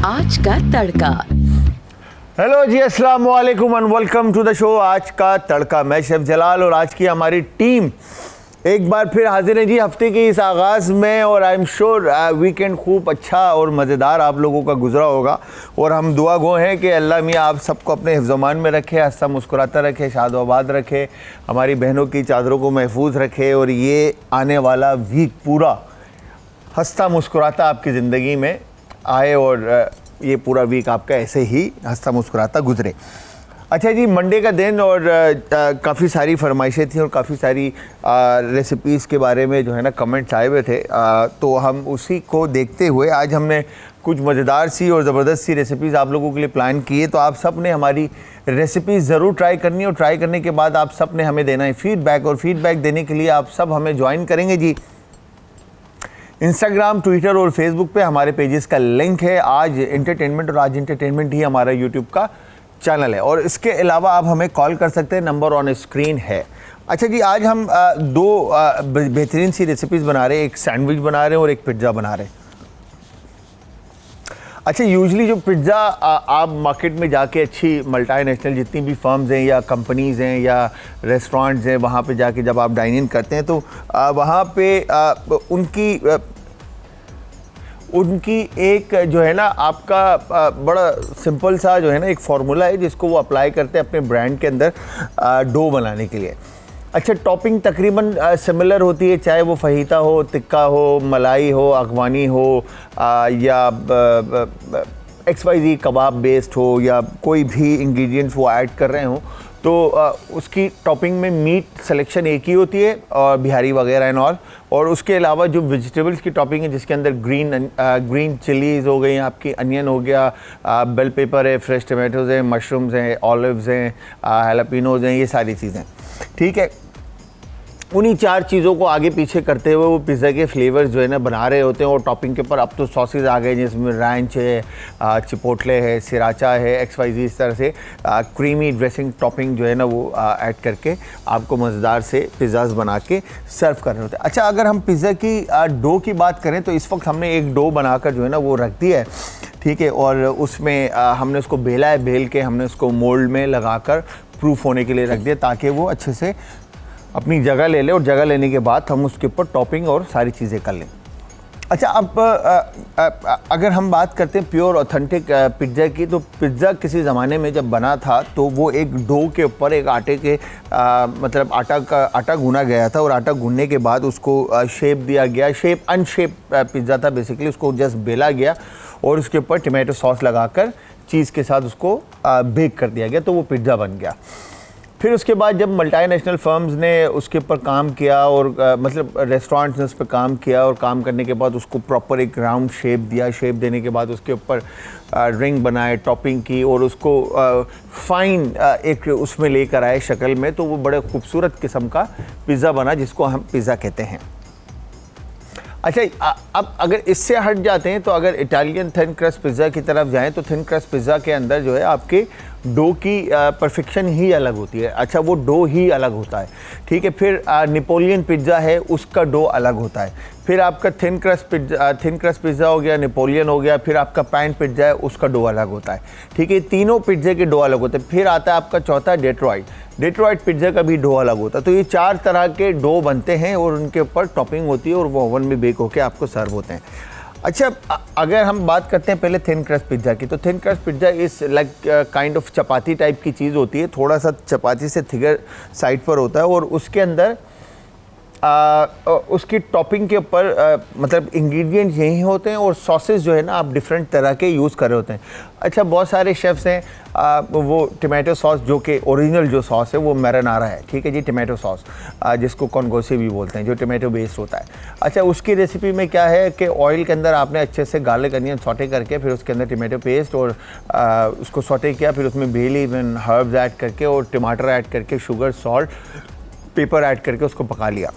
आज का तड़का। हेलो जी, अस्सलाम वालेकुम and welcome to the show आज का तड़का। मैं शेफ जलाल और आज की हमारी टीम एक बार फिर हाजिर है जी हफ्ते के इस आगाज़ में। और आई एम श्योर वीकेंड खूब अच्छा और मज़ेदार आप लोगों का गुजरा होगा। और हम दुआ गो हैं कि अल्लाह मियाँ आप सबको अपने हिफ्ज़-ओ-मान में रखे, हंसता मुस्कुराता रखे, शाद व आबाद रखे, हमारी बहनों की चादरों को महफूज रखे और ये आने वाला वीक पूरा हंसता मुस्कुराता आपकी ज़िंदगी में आए और ये पूरा वीक आपका ऐसे ही हंसता मुस्कुराता गुजरे। अच्छा जी, मंडे का दिन और काफ़ी सारी फरमाइशें थी और काफ़ी सारी रेसिपीज़ के बारे में जो है ना कमेंट्स आए हुए थे। तो हम उसी को देखते हुए आज हमने कुछ मज़ेदार सी और ज़बरदस्त सी रेसिपीज़ आप लोगों के लिए प्लान की है। तो आप सब ने हमारी रेसिपीज़ ज़रूर ट्राई करनी है और ट्राई करने के बाद आप सब ने हमें देना है फ़ीडबैक। और फीडबैक देने के लिए आप सब हमें ज्वाइन करेंगे जी इंस्टाग्राम, ट्विटर और फेसबुक पे हमारे पेजेस का लिंक है। आज एंटरटेनमेंट और आज एंटरटेनमेंट ही हमारा यूट्यूब का चैनल है। और इसके अलावा आप हमें कॉल कर सकते हैं, नंबर ऑन स्क्रीन है। अच्छा जी, आज हम दो बेहतरीन सी रेसिपीज़ बना रहे हैं। एक सैंडविच बना रहे हैं और एक पिज़्ज़ा बना रहे हैं। अच्छा, यूजली जो पिज़्ज़ा आप मार्केट में जाके अच्छी मल्टीनेशनल जितनी भी फर्म्स हैं या कंपनीज़ हैं या रेस्टोरेंट्स हैं, वहाँ पे जाके जब आप डाइन इन करते हैं तो वहाँ पे उनकी एक जो है ना आपका बड़ा सिंपल सा जो है ना एक फार्मूला है जिसको वो अप्लाई करते हैं अपने ब्रांड के अंदर डो बनाने के लिए। अच्छा, टॉपिंग तकरीबन सिमिलर होती है, चाहे वो फहीता हो, तिक्का हो, मलाई हो, अगवानी हो या XYZ कबाब बेस्ड हो या कोई भी इंग्रेडिएंट्स वो ऐड कर रहे हो। तो उसकी टॉपिंग में मीट सिलेक्शन एक ही होती है और बिहारी वगैरह एंड ऑल। और उसके अलावा जो वेजिटेबल्स की टॉपिंग है जिसके अंदर ग्रीन चिलीज़ हो गई, आपकी अनियन हो गया, बेल पेपर है, फ्रेश टमाटोज़ हैं, मशरूम्स हैं, ऑलिव्स हैं, हैलापिनोज़ हैं, ये सारी चीज़ें ठीक है। उन्हीं चार चीज़ों को आगे पीछे करते हुए वो पिज़्ज़ा के फ्लेवर्स जो है ना बना रहे होते हैं। और टॉपिंग के ऊपर अब तो सॉसेज आ गए जिसमें रैंच है, चिपोटले है, सिराचा है, XYZ इस तरह से क्रीमी ड्रेसिंग टॉपिंग जो है ना वो ऐड करके आपको मज़ेदार से पिज़्ज़ाज़ बना के सर्व कर रहे होते हैं। अच्छा, अगर हम पिज़्ज़ा की डो की बात करें तो इस वक्त हमने एक डो बनाकर जो है ना वो रख दिया है ठीक है। और उसमें हमने उसको बेला है, बेल के हमने उसको मोल्ड में लगाकर प्रूफ होने के लिए रख दिया ताकि वो अच्छे से अपनी जगह ले ले। और जगह लेने के बाद हम उसके ऊपर टॉपिंग और सारी चीज़ें कर लें। अच्छा, अब अगर हम बात करते हैं प्योर ऑथेंटिक पिज़्ज़ा की, तो पिज़्ज़ा किसी ज़माने में जब बना था तो वो एक डो के ऊपर एक आटे के मतलब आटा गूना गया था और आटा गूनने के बाद उसको शेप दिया गया। शेप अनशेप पिज़्ज़ा था बेसिकली, उसको जस्ट बेला गया और उसके ऊपर टमाटो सॉस लगाकर चीज़ के साथ उसको बेक कर दिया गया, तो वो पिज़्ज़ा बन गया। फिर उसके बाद जब मल्टीनेशनल फर्म्स ने उसके ऊपर काम किया और मतलब रेस्टोरेंट्स ने उस पर काम किया और काम करने के बाद उसको प्रॉपर एक राउंड शेप दिया। शेप देने के बाद उसके ऊपर रिंग बनाए, टॉपिंग की और उसको फाइन एक उसमें लेकर आए शक्ल में, तो वो बड़े खूबसूरत किस्म का पिज़्ज़ा बना जिसको हम पिज़्ज़ा कहते हैं। अच्छा, अब अगर इससे हट जाते हैं तो अगर इटालियन थिन क्रस्ट पिज़्ज़ा की तरफ जाएं तो थिन क्रस्ट पिज़्ज़ा के अंदर जो है आपके डो की परफेक्शन ही अलग होती है। अच्छा, वो डो ही अलग होता है ठीक है। फिर नेपोलियन पिज़्ज़ा है, उसका डो अलग होता है। फिर आपका थिन क्रस्ट पिज़्ज़ा हो गया, नेपोलियन हो गया, फिर आपका पैन पिज़्ज़ा है, उसका डो अलग होता है ठीक है। तीनों पिज़्ज़े के डो अलग होते हैं। फिर आता है आपका चौथा डेट्रॉइट पिज़्ज़ा का भी डो अलग होता है। तो ये चार तरह के डो बनते हैं और उनके ऊपर टॉपिंग होती है और वो ओवन में बेक होकर आपको सर्व होते हैं। अच्छा, अगर हम बात करते हैं पहले थिन क्रस्ट पिज़्ज़ा की, तो थिन क्रस्ट पिज़्ज़ा इस like kind of chapati type की चीज़ होती है, थोड़ा सा चपाती से थिगर साइड पर होता है और उसके अंदर उसकी टॉपिंग के ऊपर मतलब इंग्रेडिएंट्स यही होते हैं और सॉसेस जो है ना आप डिफरेंट तरह के यूज़ कर रहे होते हैं। अच्छा, बहुत सारे शेफ्स हैं वो टमाटो सॉस जो कि ओरिजिनल जो सॉस है वो मैरिनारा है ठीक है जी, टमाटो सॉस जिसको कॉन्गोसी भी बोलते हैं, जो टमाटो बेस्ड होता है। अच्छा, उसकी रेसिपी में क्या है कि ऑयल के अंदर आपने अच्छे से गार्लिक अनियन सॉटे करके फिर उसके अंदर टमाटो पेस्ट और उसको सॉटे किया, फिर उसमें bay leaf and herbs add करके और टमाटर ऐड करके शुगर, सॉल्ट, पेपर ऐड करके उसको पका लिया,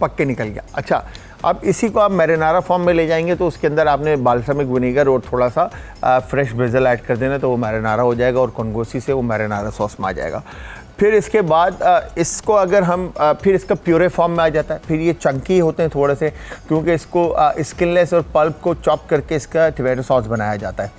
पक के निकल गया। अच्छा, अब इसी को आप मैरिनारा फॉर्म में ले जाएंगे तो उसके अंदर आपने बाल्समिक विनेगर और थोड़ा सा फ्रेश बेसल ऐड कर देना तो वो मैरिनारा हो जाएगा और कॉन्गोसी से वो मैरिनारा सॉस में आ जाएगा। फिर इसके बाद इसको अगर हम फिर इसका प्यूरे फॉर्म में आ जाता है। फिर ये चंकी होते हैं थोड़े से, क्योंकि इसको स्किनलेस और पल्प को चॉप करके इसका टोमेटो सॉस बनाया जाता है।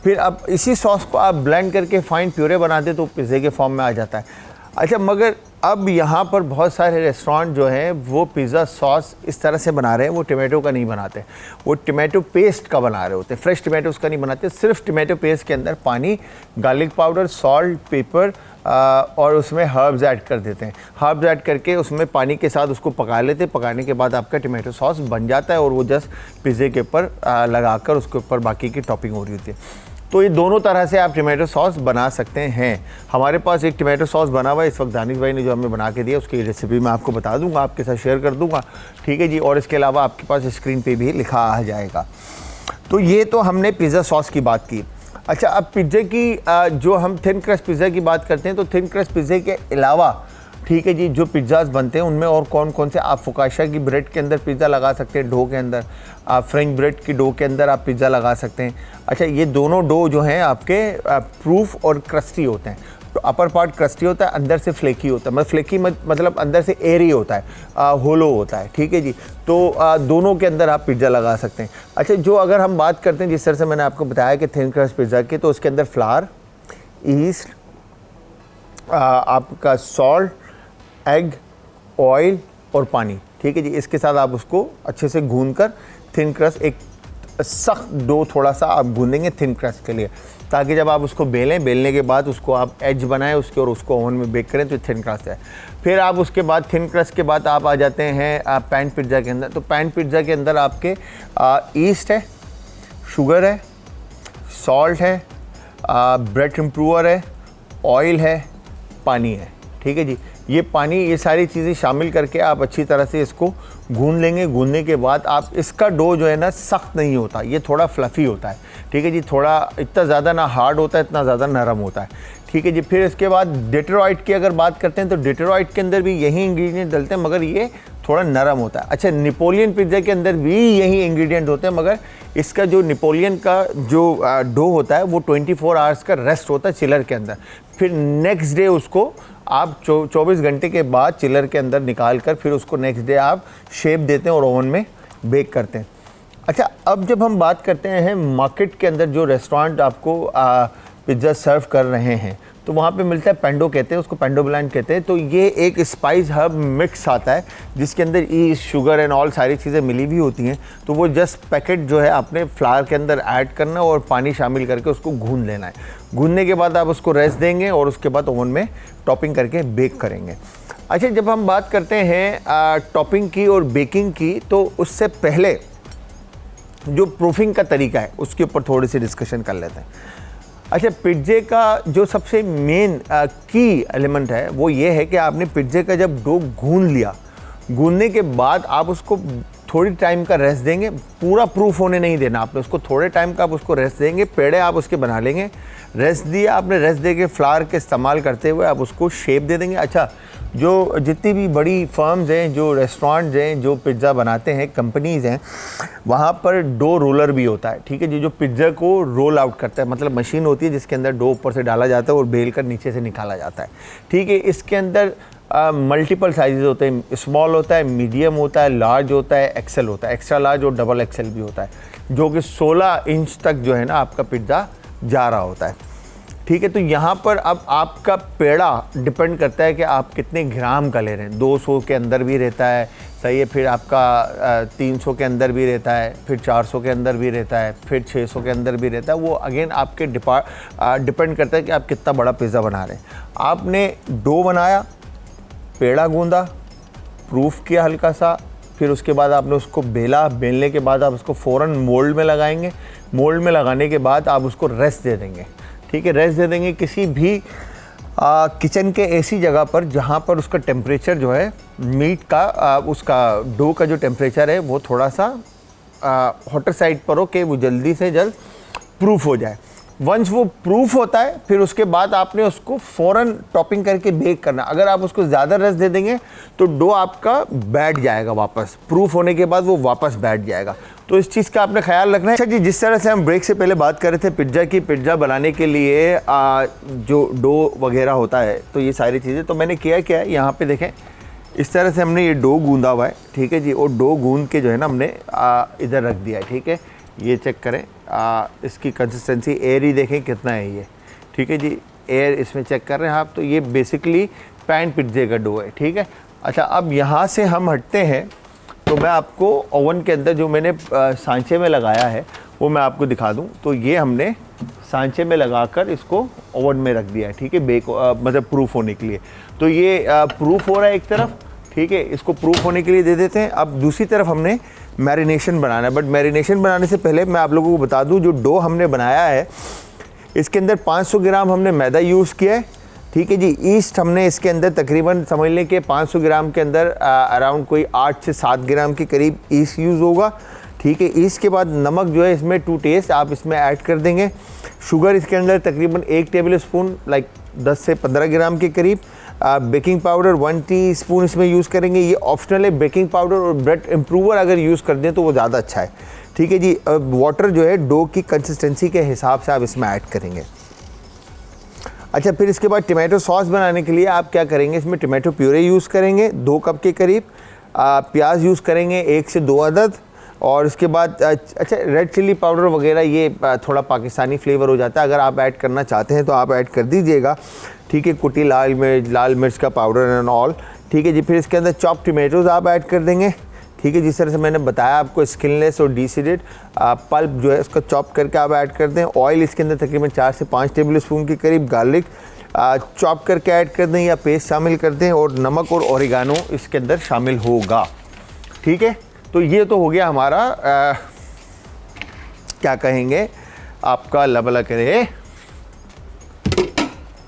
फिर अब इसी सॉस को आप ब्लेंड करके फाइन प्यूरे बनाते तो पिज़्ज़े के फॉर्म में आ जाता है। अच्छा, मगर अब यहाँ पर बहुत सारे रेस्टोरेंट जो हैं वो पिज़्ज़ा सॉस इस तरह से बना रहे हैं, वो टोमेटो का नहीं बनाते, वो टोमेटो पेस्ट का बना रहे होते हैं। फ्रेश टोमेटोज़ का नहीं बनाते, सिर्फ टोमेटो पेस्ट के अंदर पानी, गार्लिक पाउडर, सॉल्ट, पेपर और उसमें हर्ब्स ऐड कर देते हैं। हर्ब्स ऐड करके उसमें पानी के साथ उसको पका लेते हैं। पकाने के बाद आपका टोमेटो सॉस बन जाता है और वो जस्ट पिज़्ज़े के ऊपर लगाकर उसके ऊपर बाकी की टॉपिंग हो रही होती है। तो ये दोनों तरह से आप टोमेटो सॉस बना सकते हैं। हमारे पास एक टोमेटो सॉस बना हुआ है इस वक्त, दानिश भाई ने जो हमें बना के दिया, उसकी रेसिपी मैं आपको बता दूंगा, आपके साथ शेयर कर दूंगा, ठीक है जी। और इसके अलावा आपके पास स्क्रीन पे भी लिखा आ जाएगा। तो ये तो हमने पिज़्ज़ा सॉस की बात की। अच्छा, अब पिज़्ज़े की जो हम थिन क्रस्ट पिज़्ज़ा की बात करते हैं, तो थिन क्रस्ट पिज़्ज़े के अलावा, ठीक है जी, जो पिज़्ज़ाज़ बनते हैं उनमें और कौन कौन से, आप फोकाशा की ब्रेड के अंदर पिज़्ज़ा लगा सकते हैं, डो के अंदर, आप फ्रेंच ब्रेड की डो के अंदर आप पिज़्ज़ा लगा सकते हैं। अच्छा, ये दोनों डो जो हैं आपके प्रूफ और क्रस्टी होते हैं। तो अपर पार्ट क्रस्टी होता है, अंदर से फ्लेकी होता है, मतलब फ्लेकी मतलब अंदर से एयरी होता है, होलो होता है, ठीक है जी। तो दोनों के अंदर आप पिज़्ज़ा लगा सकते हैं। अच्छा, जो अगर हम बात करते हैं जिस तरह से मैंने आपको बताया कि थिन क्रस्ट पिज़्ज़ा की, तो उसके अंदर फ्लावर, ईस्ट, आपका सॉल्ट, एग, ऑयल और पानी, ठीक है जी। इसके साथ आप उसको अच्छे से गूंद कर थिन क्रस्ट, एक सख्त डो थोड़ा सा आप गूंदेंगे थिन क्रस्ट के लिए, ताकि जब आप उसको बेलने के बाद उसको आप एज बनाएं उसके और उसको ओवन में बेक करें तो थिन क्रस्ट है। फिर आप उसके बाद थिन क्रस्ट के बाद आप आ जाते हैं पैन पिज़्ज़ा के अंदर। तो पैन पिज़्ज़ा के अंदर आपके ईस्ट है, शुगर है, सॉल्ट है, ब्रेड इम्प्रूवर है, ऑयल है, पानी है, ठीक है जी। ये पानी, ये सारी चीज़ें शामिल करके आप अच्छी तरह से इसको गूंद लेंगे। गूंदने के बाद आप, इसका डो जो है ना सख्त नहीं होता, ये थोड़ा फ्लफ़ी होता है, ठीक है जी। थोड़ा इतना ज़्यादा ना हार्ड होता है, इतना ज़्यादा नरम होता है, ठीक है जी। फिर इसके बाद डेट्रॉइट की अगर बात करते हैं तो डेट्रॉइट के अंदर भी यही इंग्रेडिएंट डलते हैं, मगर ये थोड़ा नरम होता है। अच्छा, नेपोलियन पिज़्ज़ा के अंदर भी यही इंग्रेडिएंट होते हैं, मगर इसका जो नेपोलियन का जो डो होता है वो 24 आवर्स का रेस्ट होता है चिलर के अंदर। फिर नेक्स्ट डे उसको आप 24 घंटे के बाद चिलर के अंदर निकाल कर फिर उसको नेक्स्ट डे आप शेप देते हैं और ओवन में बेक करते हैं। अच्छा, अब जब हम बात करते हैं मार्केट के अंदर जो रेस्टोरेंट आपको पिज़्ज़ा सर्व कर रहे हैं, तो वहाँ पे मिलता है पेंडो, कहते हैं उसको, पेंडो ब्लेंड कहते हैं। तो ये एक स्पाइस हर्ब मिक्स आता है जिसके अंदर ईस्ट, शुगर एंड ऑल सारी चीज़ें मिली हुई होती हैं। तो वो जस्ट पैकेट जो है आपने फ्लावर के अंदर ऐड करना और पानी शामिल करके उसको गूंद लेना है। गूंदने के बाद आप उसको रेस्ट देंगे और उसके बाद ओवन में टॉपिंग करके बेक करेंगे। अच्छा, जब हम बात करते हैं टॉपिंग की और बेकिंग की, तो उससे पहले जो प्रूफिंग का तरीका है उसके ऊपर थोड़ी सी डिस्कशन कर लेते हैं। अच्छा, पिज़्ज़े का जो सबसे मेन की एलिमेंट है वो ये है कि आपने पिज़्ज़े का जब डो गूंद लिया, गूंदने के बाद आप उसको थोड़ी टाइम का रेस्ट देंगे, पूरा प्रूफ होने नहीं देना आपने उसको, थोड़े टाइम का आप उसको रेस्ट देंगे। पेड़े आप उसके बना लेंगे, रेस्ट दिया आपने, रेस्ट दे के फ्लावर के इस्तेमाल करते हुए आप उसको शेप दे देंगे। अच्छा, जो जितनी भी बड़ी फर्म्स हैं, जो रेस्टोरेंट्स हैं, जो पिज़्ज़ा बनाते हैं, कंपनीज़ हैं, वहाँ पर डो रोलर भी होता है, ठीक है, जो पिज़्ज़ा को रोल आउट करता है, मतलब मशीन होती है जिसके अंदर डो ऊपर से डाला जाता है और बेल कर नीचे से निकाला जाता है, ठीक है। इसके अंदर मल्टीपल साइजेस होते हैं, स्मॉल होता है, मीडियम होता है, लार्ज होता है, एक्सेल होता है, एक्स्ट्रा लार्ज और डबल एक्सेल भी होता है, जो कि 16 इंच तक जो है ना आपका पिज़्ज़ा जा रहा होता है, ठीक है। तो यहाँ पर अब आपका पेड़ा डिपेंड करता है कि आप कितने ग्राम का ले रहे हैं। 200 के अंदर भी रहता है, सही है, फिर आपका 300 के अंदर भी रहता है, फिर 400 के अंदर भी रहता है, फिर 600 के अंदर भी रहता है। वो अगेन आपके डिपेंड करता है कि आप कितना बड़ा पिज़्ज़ा बना रहे हैं। आपने डो बनाया, पेड़ा गूंदा, प्रूफ किया हल्का सा, फिर उसके बाद आपने उसको बेला, बेलने के बाद आप उसको फ़ौरन मोल्ड में लगाएंगे। मोल्ड में लगाने के बाद आप उसको रेस्ट दे देंगे, ठीक है, रेस्ट दे देंगे किसी भी किचन के ऐसी जगह पर जहाँ पर उसका टेम्परेचर जो है मीट का उसका डो का जो टेम्परेचर है वो थोड़ा सा हॉटर साइड पर हो कि वो जल्दी से जल्द प्रूफ हो जाए। वंस वो प्रूफ होता है फिर उसके बाद आपने उसको फ़ौरन टॉपिंग करके बेक करना। अगर आप उसको ज़्यादा रेस्ट दे देंगे तो डो आपका बैठ जाएगा, वापस प्रूफ होने के बाद वो वापस बैठ जाएगा। तो इस चीज़ का आपने ख्याल रखना है। अच्छा जी, जिस तरह से हम ब्रेक से पहले बात कर रहे थे पिज़्ज़ा की, पिज़्ज़ा बनाने के लिए जो डो वगैरह होता है तो ये सारी चीज़ें तो मैंने किया क्या है, यहाँ पे देखें इस तरह से हमने ये डो गूंदा हुआ है, ठीक है जी। और डो गूंद के जो है ना हमने इधर रख दिया है, ठीक है। ये चेक करें इसकी कंसिस्टेंसी, एयर ही देखें कितना है ये, ठीक है जी। एयर इसमें चेक कर रहे हैं आप, तो ये बेसिकली पैन पिज़्ज़े का डो है, ठीक है। अच्छा, अब यहाँ से हम हटते हैं तो मैं आपको ओवन के अंदर जो मैंने सांचे में लगाया है वो मैं आपको दिखा दूं। तो ये हमने सांचे में लगाकर इसको ओवन में रख दिया है, ठीक है, मतलब प्रूफ होने के लिए। तो ये प्रूफ हो रहा है एक तरफ, ठीक है, इसको प्रूफ होने के लिए दे देते हैं। अब दूसरी तरफ हमने मैरिनेशन बनाना है, बट मैरिनेशन बनाने से पहले मैं आप लोगों को बता दूं जो डो हमने बनाया है इसके अंदर 500 ग्राम हमने मैदा यूज़ किया है, ठीक है जी। ईस्ट हमने इसके अंदर तकरीबन समझ लें कि 500 ग्राम के अंदर अराउंड कोई 8 से 7 ग्राम के करीब ईस्ट यूज़ होगा, ठीक है। ईस्ट के बाद नमक जो है इसमें टू टेस्ट आप इसमें ऐड कर देंगे। शुगर इसके अंदर तकरीबन 1 टेबल स्पून लाइक 10 से 15 ग्राम के करीब। बेकिंग पाउडर 1 टीस्पून इसमें यूज़ करेंगे, ये ऑप्शनल है। बेकिंग पाउडर और ब्रेड इम्प्रूवर अगर यूज़ कर दें तो वो ज़्यादा अच्छा है, ठीक है जी। वाटर जो है डो की कंसिस्टेंसी के हिसाब से आप इसमें ऐड करेंगे। अच्छा, फिर इसके बाद टमाटो सॉस बनाने के लिए आप क्या करेंगे, इसमें टमाटो प्यूरे यूज़ करेंगे 2 कप के करीब। प्याज यूज़ करेंगे 1 से 2 अदद। और इसके बाद अच्छा, रेड चिल्ली पाउडर वगैरह ये थोड़ा पाकिस्तानी फ्लेवर हो जाता है, अगर आप ऐड करना चाहते हैं तो आप ऐड कर दीजिएगा, ठीक है। कुटी लाल मिर्च का पाउडर एंड ऑल, ठीक है जी। फिर इसके अंदर चॉप टमेटोज़ आप ऐड कर देंगे, ठीक है। जिस तरह से मैंने बताया आपको स्किनलेस और डीसीडेड पल्प जो है उसका चॉप करके आप ऐड कर दें। ऑयल इसके अंदर तकरीबन 4 से 5 टेबल स्पून के करीब गार्लिक चॉप करके ऐड कर दें या पेस्ट शामिल कर दें। और नमक और ओरिगानो इसके अंदर शामिल होगा, ठीक है। तो ये तो हो गया हमारा क्या कहेंगे आपका लबला करे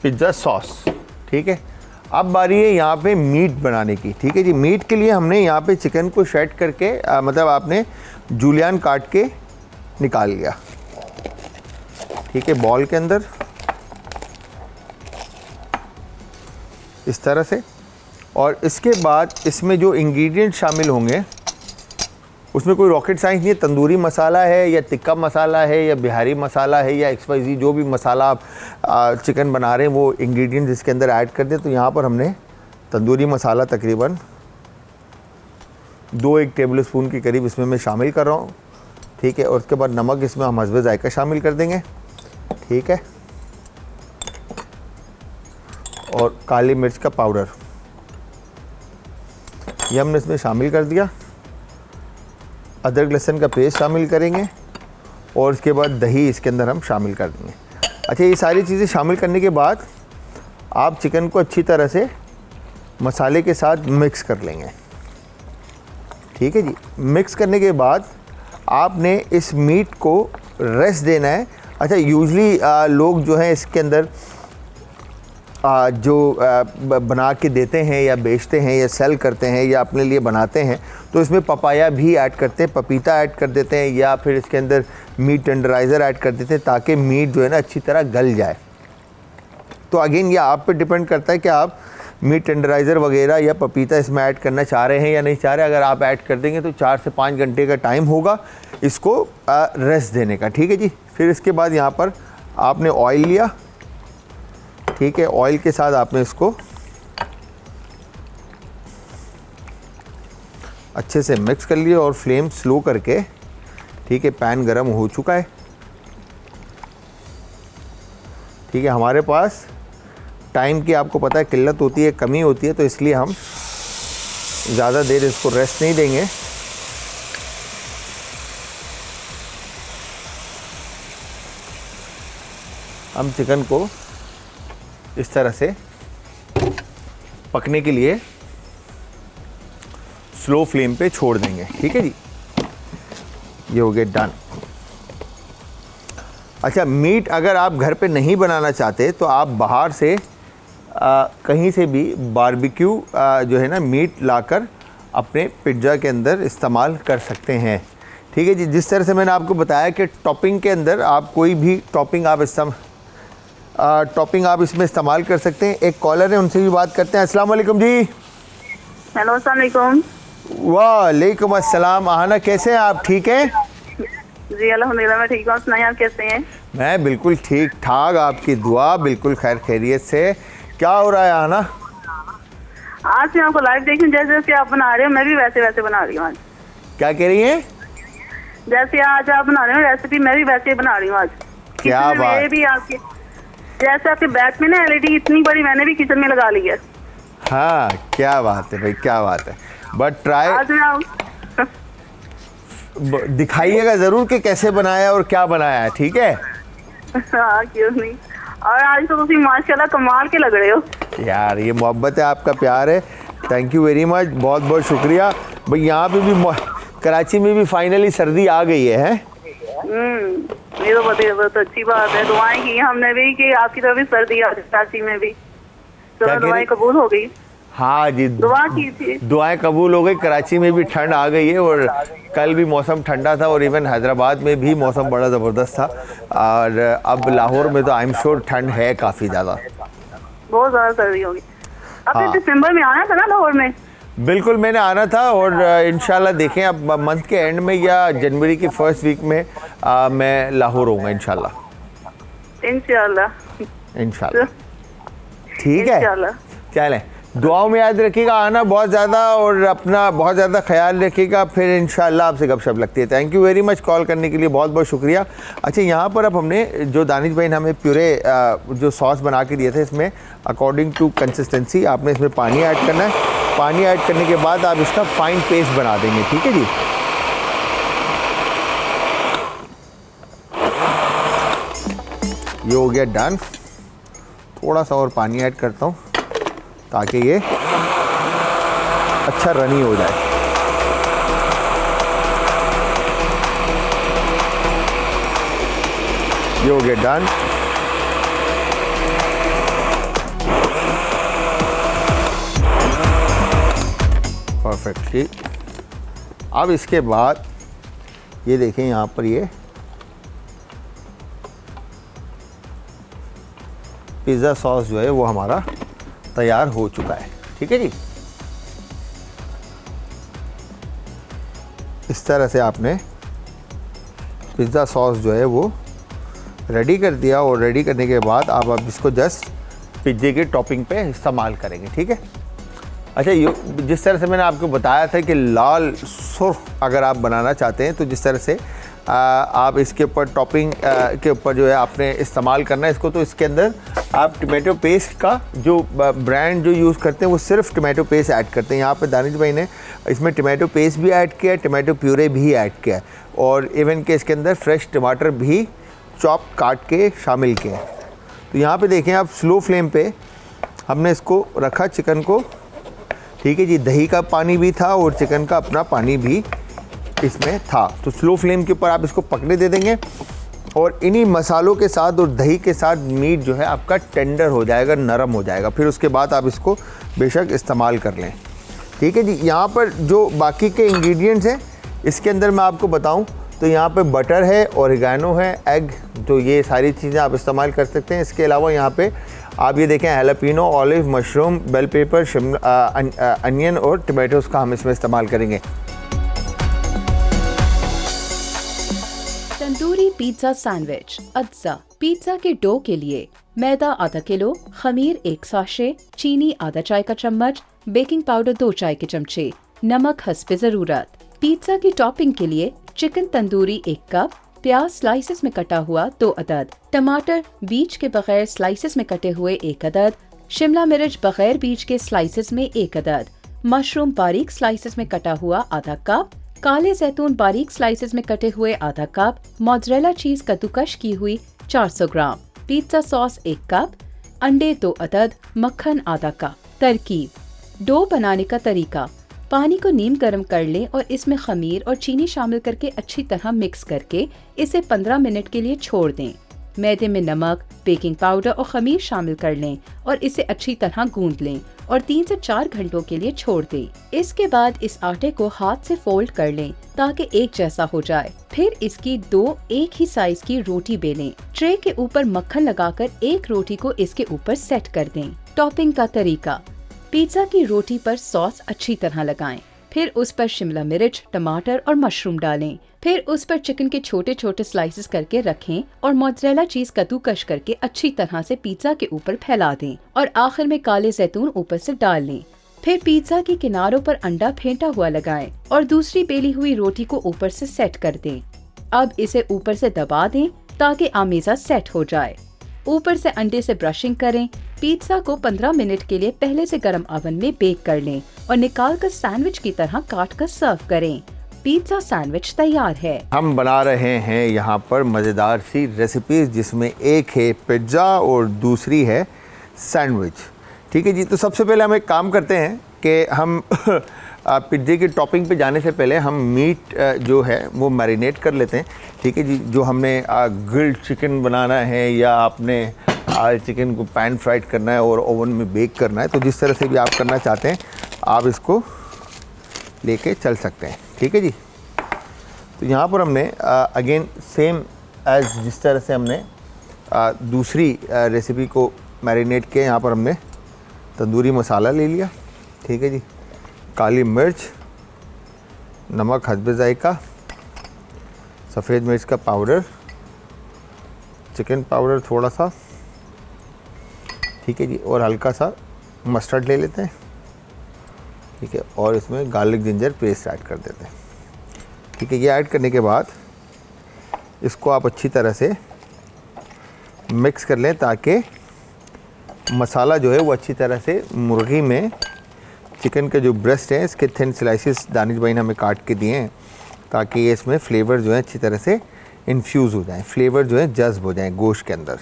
पिज़्ज़ा सॉस, ठीक है। अब बारी है यहाँ पे मीट बनाने की, ठीक है जी। मीट के लिए हमने यहाँ पे चिकन को शेड करके मतलब आपने जूलियन काट के निकाल लिया, ठीक है, बॉल के अंदर इस तरह से। और इसके बाद इसमें जो इंग्रेडिएंट शामिल होंगे उसमें कोई रॉकेट साइंस नहीं है। तंदूरी मसाला है या टिक्का मसाला है या बिहारी मसाला है या XYZ जो भी मसाला आप चिकन बना रहे हैं वो इंग्रेडिएंट्स इसके अंदर ऐड कर दें। तो यहाँ पर हमने तंदूरी मसाला तकरीबन 2-1 टेबल स्पून के करीब इसमें मैं शामिल कर रहा हूँ, ठीक है। और उसके बाद नमक इसमें हम हस्बे जायका शामिल कर देंगे, ठीक है। और काली मिर्च का पाउडर ये हमने इसमें शामिल कर दिया। अदरक लहसुन का पेस्ट शामिल करेंगे और उसके बाद दही इसके अंदर हम शामिल कर देंगे। अच्छा, ये सारी चीज़ें शामिल करने के बाद आप चिकन को अच्छी तरह से मसाले के साथ मिक्स कर लेंगे, ठीक है जी। मिक्स करने के बाद आपने इस मीट को रेस्ट देना है। अच्छा, यूजली लोग जो हैं इसके अंदर जो बना के देते हैं या बेचते हैं या सेल करते हैं या अपने लिए बनाते हैं तो इसमें पपाया भी ऐड करते हैं, पपीता ऐड कर देते हैं या फिर इसके अंदर मीट टेंडराइज़र ऐड कर देते हैं ताकि मीट जो है ना अच्छी तरह गल जाए। तो अगेन ये आप पे डिपेंड करता है कि आप मीट टेंडराइज़र वगैरह या पपीता इसमें ऐड करना चाह रहे हैं या नहीं चाह रहे। अगर आप ऐड कर देंगे तो 4 से 5 घंटे का टाइम होगा इसको रेस्ट देने का, ठीक है जी। फिर इसके बाद यहाँ पर आपने ऑयल लिया, ठीक है। ऑयल के साथ आपने इसको अच्छे से मिक्स कर लिया और फ्लेम स्लो करके, ठीक है, पैन गरम हो चुका है, ठीक है। हमारे पास टाइम की आपको पता है किल्लत होती है, कमी होती है, तो इसलिए हम ज़्यादा देर इसको रेस्ट नहीं देंगे। हम चिकन को इस तरह से पकने के लिए स्लो फ्लेम पे छोड़ देंगे, ठीक है जी। ये हो गया डन। अच्छा, मीट अगर आप घर पे नहीं बनाना चाहते तो आप बाहर से कहीं से भी बारबेक्यू जो है ना मीट लाकर अपने पिज़्ज़ा के अंदर इस्तेमाल कर सकते हैं, ठीक है जी। जिस तरह से मैंने आपको बताया कि टॉपिंग के अंदर आप कोई भी टॉपिंग आप इसमें इस्तेमाल कर सकते हैं। एक कॉलर है, उनसे भी बात करते हैं। अस्सलाम वालेकुम जी। हेलो, अस्सलाम वालेकुम। वालेकुम अस्सलाम। आहाना, कैसे हैं आप? ठीक हैं जी अल्हम्दुलिल्लाह, मैं ठीक हूँ। सुनाइए, आप कैसे हैं? मैं बिल्कुल ठीक ठाक, आपकी दुआ, बिल्कुल खैर खैरियत से। क्या हो रहा है आहाना? आज मैं आपको लाइव देख रही हूँ, जैसे जैसे आप बना रहे हो मैं भी वैसे वैसे बना रही हूँ आज। क्या कह रही हैं? जैसे आज आप बना रहे हो रेसिपी, मैं भी वैसे बना रही हूँ आज। क्या किचन में बात। मेरे भी आपके जैसे आपके बैक में ना एलईडी इतनी बड़ी मैंने भी किचन में लगा ली है। हाँ, क्या बात है भाई, क्या बात है। बट ट्राई आज मैं दिखाइएगा ज़रूर कि कैसे बनाया और क्या बनाया है, ठीक है? हाँ, क्यों नहीं। और आज तो तुम माशाल्लाह कमाल के लग रहे हो यार। ये मोहब्बत है, आपका प्यार है। थैंक यू वेरी मच, बहुत बहुत शुक्रिया भाई। यहाँ पे भी कराची में भी फाइनली सर्दी आ गई है। ये तो बहुत अच्छी बात है। दुआएं की हमने भी कि आपकी तरफ भी सर्दी आ कराची में भी, तो दुआएं कबूल हो गई। हाँ जी, दुआ की थी, दुआएं कबूल हो गई। कराची में भी ठंड आ गई है और कल भी मौसम ठंडा था और इवन हैदराबाद में भी मौसम बड़ा ज़बरदस्त था। और अब लाहौर में तो आई एम श्योर ठंड है काफ़ी ज़्यादा, बहुत ज़्यादा सर्दी होगी। आपने हाँ। दिसंबर में आना था ना लाहौर में? बिल्कुल, मैंने आना था और इंशाल्लाह देखें अब मंथ के एंड में या जनवरी की फर्स्ट वीक में मैं लाहौर होऊंगा इंशाल्लाह। इंशाल्लाह ठीक है। चलें, दुआओं में याद रखिएगा, आना बहुत ज़्यादा और अपना बहुत ज़्यादा ख्याल रखिएगा। फिर इंशाल्लाह आपसे गपशप लगती है। Thank you very much call करने के लिए, बहुत बहुत शुक्रिया। अच्छा, यहाँ पर अब हमने जो दानिश भाई ने हमें प्यूरे जो सॉस बना के दिया था, इसमें अकॉर्डिंग टू कंसिस्टेंसी आपने इसमें पानी ऐड करना है। पानी ऐड करने के बाद आप इसका फाइन पेस्ट बना देंगे, ठीक है जी। ये हो गया डन। थोड़ा सा और पानी ऐड करता हूँ ताकि ये अच्छा रनी हो जाए। ये हो गया डन। परफेक्टली। अब इसके बाद ये देखें, यहाँ पर ये पिज़्ज़ा सॉस जो है वो हमारा तैयार हो चुका है, ठीक है जी। इस तरह से आपने पिज़्ज़ा सॉस जो है वो रेडी कर दिया और रेडी करने के बाद आप अब इसको जस्ट पिज़्ज़े के टॉपिंग पे इस्तेमाल करेंगे, ठीक है। अच्छा, ये जिस तरह से मैंने आपको बताया था कि लाल सुर्ख अगर आप बनाना चाहते हैं तो जिस तरह से आप इसके ऊपर टॉपिंग के ऊपर जो है आपने इस्तेमाल करना है इसको, तो इसके अंदर आप टमाटो पेस्ट का जो ब्रांड जो यूज़ करते हैं वो सिर्फ टमाटो पेस्ट ऐड करते हैं। यहाँ पे दानिश भाई ने इसमें टमाटो पेस्ट भी ऐड किया है, टमाटो प्यूरे भी ऐड किया है और इवन के इसके अंदर फ्रेश टमाटर भी चॉप काट के शामिल किए हैं। तो यहाँ पे देखें आप, स्लो फ्लेम पे हमने इसको रखा चिकन को, ठीक है जी। दही का पानी भी था और चिकन का अपना पानी भी इसमें था। तो स्लो फ्लेम के ऊपर आप इसको पकने दे देंगे और इन्हीं मसालों के साथ और दही के साथ मीट जो है आपका टेंडर हो जाएगा, नरम हो जाएगा। फिर उसके बाद आप इसको बेशक इस्तेमाल कर लें, ठीक है जी। यहाँ पर जो बाकी के इंग्रेडिएंट्स हैं इसके अंदर मैं आपको बताऊं तो यहाँ पे बटर है, ओरिगानो है, एग, तो ये सारी चीज़ें आप इस्तेमाल कर सकते हैं। इसके अलावा यहाँ पे आप ये देखें jalapeno, olive, mushroom, bell pepper, onion और टमाटोज़ का हम इसमें इस्तेमाल करेंगे। Tandoori pizza sandwich. अज्जा पिज्जा के डो के लिए मैदा आधा किलो, खमीर 1 साशे, चीनी आधा चाय का चम्मच, बेकिंग पाउडर 2 चाय के चमचे, नमक हस्बे जरूरत। पिज्जा की टॉपिंग के लिए चिकन तंदूरी 1 कप, प्याज स्लाइसेस में कटा हुआ 2 अदद, टमाटर बीज के बगैर स्लाइसेस में कटे हुए 1 अदद, शिमला मिर्च बगैर बीज के स्लाइसेस में 1 अदद, मशरूम बारीक स्लाइसेस में कटा हुआ आधा कप, काले जैतून बारीक स्लाइसेस में कटे हुए आधा कप, मोज़रेला चीज कद्दूकश की हुई 400 ग्राम, पिज्जा सॉस 1 कप, अंडे 2 अदद, मक्खन आधा कप। तरकीब: डो बनाने का तरीका: पानी को नीम गर्म कर लें और इसमें खमीर और चीनी शामिल करके अच्छी तरह मिक्स करके इसे 15 मिनट के लिए छोड़ दें। मैदे में नमक, बेकिंग पाउडर और खमीर शामिल कर लें और इसे अच्छी तरह गूंद लें और 3 से 4 घंटों के लिए छोड़ दें। इसके बाद इस आटे को हाथ से फोल्ड कर लें ताकि एक जैसा हो जाए। फिर इसकी 2 एक ही साइज की रोटी बेलें। ट्रे के ऊपर मक्खन लगाकर एक रोटी को इसके ऊपर सेट कर दें। टॉपिंग का तरीका: पिज्जा की रोटी पर सॉस अच्छी तरह लगाएं। फिर उस पर शिमला मिर्च, टमाटर और मशरूम डालें। फिर उस पर चिकन के छोटे छोटे स्लाइसेस करके रखें और मोज़रेला चीज कद्दूकश करके अच्छी तरह से पिज्जा के ऊपर फैला दें और आखिर में काले जैतून ऊपर से डाल लें। फिर पिज्जा के किनारों पर अंडा फेंटा हुआ लगाएं और दूसरी बेली हुई रोटी को ऊपर से सेट कर दें। अब इसे ऊपर से दबा दें ताकि आमेज़ा सेट हो जाए। ऊपर से अंडे से ब्रशिंग करें। पिज्जा को 15 मिनट के लिए पहले से गर्म ओवन में बेक कर लें और निकाल कर सैंडविच की तरह काट कर सर्व करें। पिज्जा सैंडविच तैयार है। हम बना रहे हैं यहाँ पर मज़ेदार सी रेसिपीज़, जिसमें एक है पिज्ज़ा और दूसरी है सैंडविच। ठीक है जी, तो सबसे पहले हम एक काम करते हैं कि हम पिज्जे की टॉपिंग पे जाने से पहले हम मीट जो है वो मैरिनेट कर लेते हैं। ठीक है जी, जो हमने ग्रिल्ड चिकन बनाना है या आपने चिकन को पैन फ्राइड करना है और ओवन में बेक करना है, तो जिस तरह से भी आप करना चाहते हैं आप इसको लेके चल सकते हैं। ठीक है जी, तो यहाँ पर हमने अगेन सेम एज जिस तरह से हमने दूसरी रेसिपी को मैरिनेट किया, यहाँ पर हमने तंदूरी मसाला ले लिया। ठीक है जी, काली मिर्च, नमक हस्बे जायका, सफ़ेद मिर्च का पाउडर, चिकन पाउडर थोड़ा सा, ठीक है जी, और हल्का सा मस्टर्ड ले लेते हैं। ठीक है, और इसमें गार्लिक जिंजर पेस्ट ऐड कर देते हैं। ठीक है, ये ऐड करने के बाद इसको आप अच्छी तरह से मिक्स कर लें ताकि मसाला जो है वो अच्छी तरह से मुर्गी में, चिकन के जो ब्रेस्ट हैं इसके थिन स्लाइसेस दानिश भाई ने हमें काट के दिए हैं ताकि ये इसमें फ्लेवर जो है अच्छी तरह से इन्फ्यूज़ हो जाए, फ्लेवर जो है जज्ब हो जाए गोश्त के अंदर।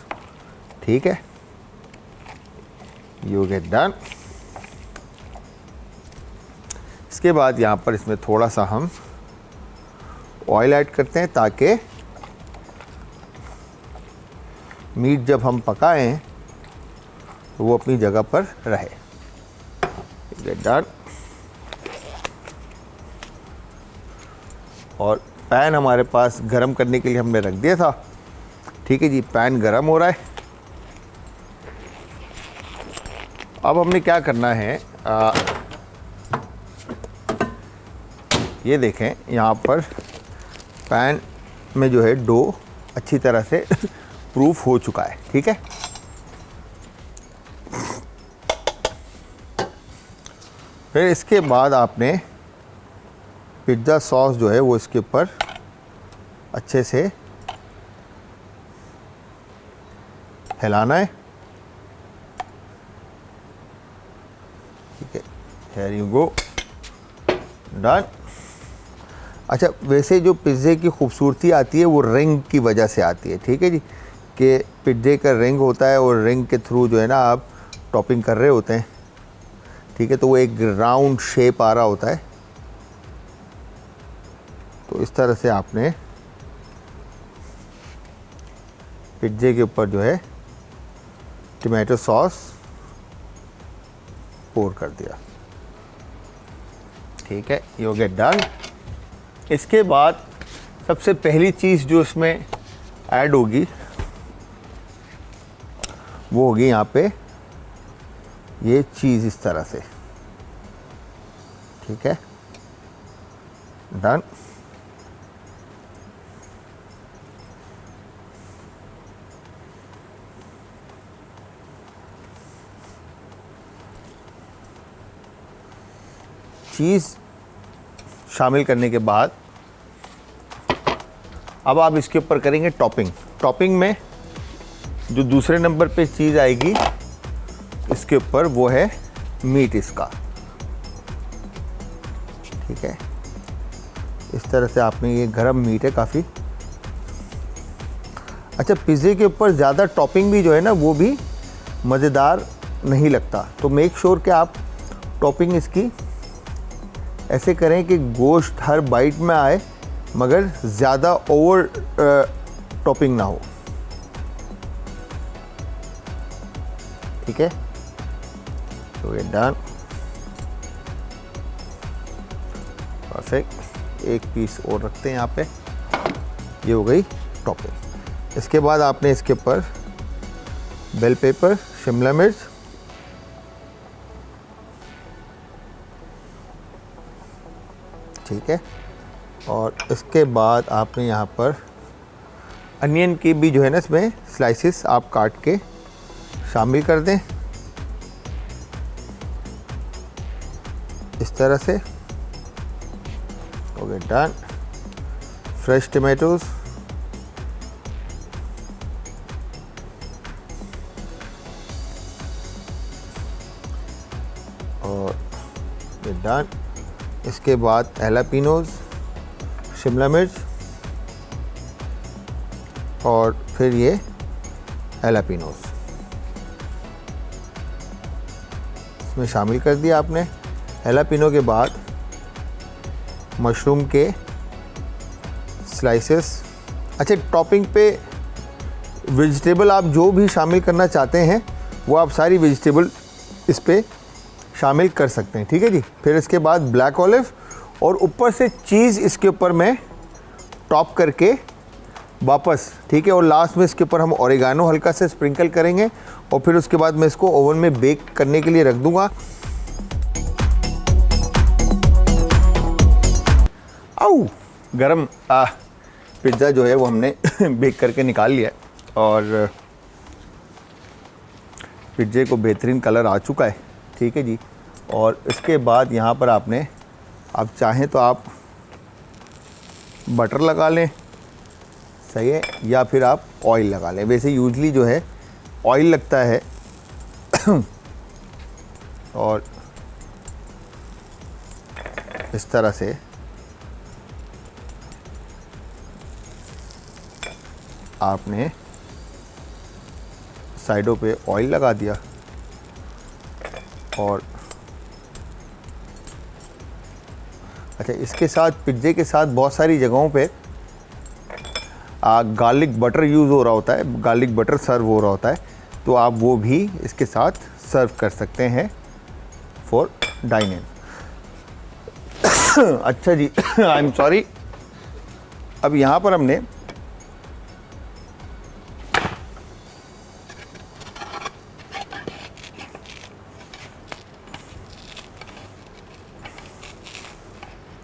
ठीक है, यू गेट डन। इसके बाद यहाँ पर इसमें थोड़ा सा हम ऑयल ऐड करते हैं ताकि मीट जब हम पकाएं तो वो अपनी जगह पर रहे। Get done. और पैन हमारे पास गरम करने के लिए हमने रख दिया था। ठीक है जी, पैन गरम हो रहा है। अब हमने क्या करना है, ये देखें यहाँ पर पैन में जो है डो अच्छी तरह से प्रूफ हो चुका है। ठीक है, फिर इसके बाद आपने पिज़्ज़ा सॉस जो है वो इसके ऊपर अच्छे से फैलाना है। ठीक है, हियर यू गो, डन। अच्छा, वैसे जो पिज़्ज़े की खूबसूरती आती है वो रिंग की वजह से आती है। ठीक है जी, कि पिज़्ज़े का रिंग होता है और रिंग के थ्रू जो है ना आप टॉपिंग कर रहे होते हैं। ठीक है, तो वो एक राउंड शेप आ रहा होता है। तो इस तरह से आपने पिज़्ज़े के ऊपर जो है टमाटो सॉस पोर कर दिया। ठीक है, यू गेट डन। इसके बाद सबसे पहली चीज़ जो इसमें ऐड होगी वो होगी यहाँ पे ये चीज़ इस तरह से। ठीक है, डन। चीज़ शामिल करने के बाद अब आप इसके ऊपर करेंगे टॉपिंग। टॉपिंग में जो दूसरे नंबर पे चीज़ आएगी इसके ऊपर वो है मीट इसका। ठीक है, इस तरह से आपने, ये गरम मीट है काफ़ी। अच्छा, पिज़्ज़े के ऊपर ज़्यादा टॉपिंग भी जो है ना वो भी मज़ेदार नहीं लगता, तो मेक श्योर कि आप टॉपिंग इसकी ऐसे करें कि गोश्त हर बाइट में आए मगर ज़्यादा ओवर टॉपिंग ना हो। ठीक है, तो ये डन, परफेक्ट। एक पीस और रखते हैं यहाँ पे, ये हो गई टॉपिंग। इसके बाद आपने इसके ऊपर बेल पेपर, शिमला मिर्च, ठीक है, और इसके बाद आपने यहाँ पर अनियन की भी जो है ना इसमें स्लाइसिस आप काट के शामिल कर दें इस तरह से। Okay done. फ्रेश टमाटोज, और ये डन। इसके बाद हैलापिनोज, शिमला मिर्च, और फिर ये हैलापिनोज इसमें शामिल कर दिया आपने। हैलापिनो के बाद मशरूम के स्लाइसेस। अच्छा, टॉपिंग पे वेजिटेबल आप जो भी शामिल करना चाहते हैं वो आप सारी वेजिटेबल इस पे शामिल कर सकते हैं, ठीक है जी। फिर इसके बाद ब्लैक ऑलिव और ऊपर से चीज़ इसके ऊपर में टॉप करके वापस, ठीक है। और लास्ट में इसके ऊपर हम ओरिगानो हल्का से स्प्रिंकल करेंगे और फिर उसके बाद मैं इसको ओवन में बेक करने के लिए रख दूंगा। आउ गरम पिज़्ज़ा जो है वो हमने बेक करके निकाल लिया है और पिज़्ज़े को बेहतरीन कलर आ चुका है, ठीक है जी। और इसके बाद यहाँ पर आपने, आप चाहें तो आप बटर लगा लें, सही है, या फिर आप ऑयल लगा लें। वैसे यूजली जो है ऑयल लगता है और इस तरह से आपने साइडों पे ऑयल लगा दिया और अच्छा, इसके साथ पिज़्ज़े के साथ बहुत सारी जगहों पे गार्लिक बटर यूज़ हो रहा होता है, गार्लिक बटर सर्व हो रहा होता है, तो आप वो भी इसके साथ सर्व कर सकते हैं फॉर डाइनिंग। अच्छा जी, आई एम सॉरी। अब यहाँ पर हमने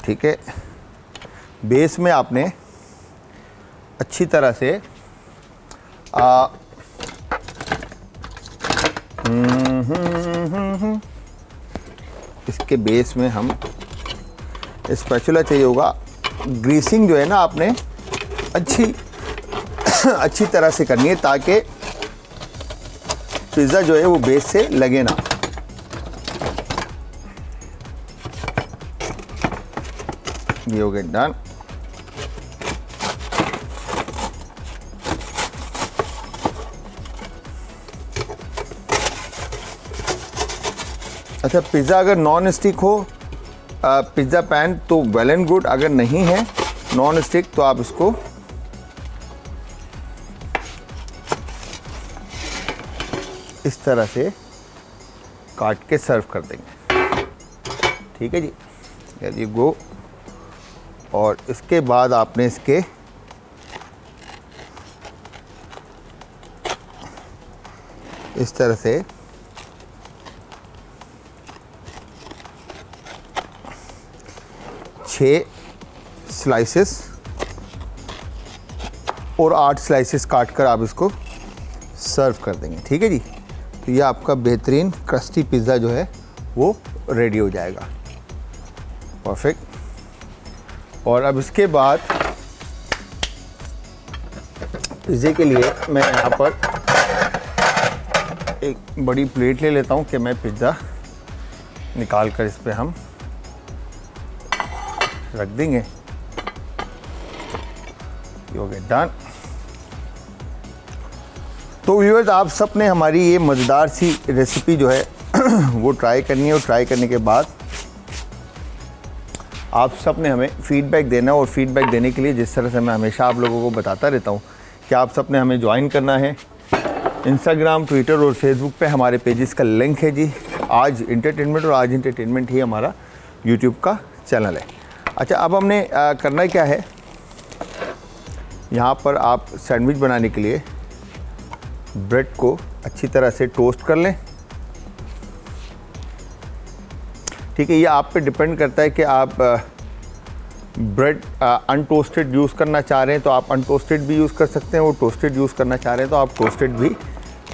ठीक है, बेस में आपने अच्छी तरह से इसके बेस में हम स्पैचुला चाहिए होगा। ग्रीसिंग जो है ना आपने अच्छी तरह से करनी है ताकि पिज़्ज़ा जो है वो बेस से लगे ना। ये हो गया डन। अच्छा, पिज़्ज़ा अगर नॉन स्टिक हो पिज़्ज़ा पैन तो वेल एंड गुड, अगर नहीं है नॉन स्टिक तो आप इसको इस तरह से काट के सर्व कर देंगे, ठीक है जी। यदि गो, और इसके बाद आपने इसके इस तरह से छः स्लाइसेस और 8 स्लाइसेस काट कर आप इसको सर्व कर देंगे, ठीक है जी। तो ये आपका बेहतरीन क्रस्टी पिज़्ज़ा जो है वो रेडी हो जाएगा, परफेक्ट। और अब इसके बाद पिज़्ज़े के लिए मैं यहाँ पर एक बड़ी प्लेट ले लेता हूँ कि मैं पिज़्ज़ा निकाल कर इस पर हम रख देंगे। हो गया डन। तो व्यूअर्स, आप सब ने हमारी ये मज़ेदार सी रेसिपी जो है वो ट्राई करनी है, और ट्राई करने के बाद आप सब ने हमें फ़ीडबैक देना है। और फ़ीडबैक देने के लिए जिस तरह से मैं हमेशा आप लोगों को बताता रहता हूँ कि आप सब ने हमें ज्वाइन करना है। इंस्टाग्राम, ट्विटर और फेसबुक पे हमारे पेजेस का लिंक है जी, आज इंटरटेनमेंट और आज इंटरटेनमेंट ही हमारा यूट्यूब का चैनल है। अच्छा, अब हमने करना क्या है, यहाँ पर आप सैंडविच बनाने के लिए ब्रेड को अच्छी तरह से टोस्ट कर लें। ठीक है, ये आप पे डिपेंड करता है कि आप ब्रेड अनटोस्टेड यूज़ करना चाह रहे हैं तो आप अनटोस्टेड भी यूज़ कर सकते हैं, और टोस्टेड यूज़ करना चाह रहे हैं तो आप टोस्टेड भी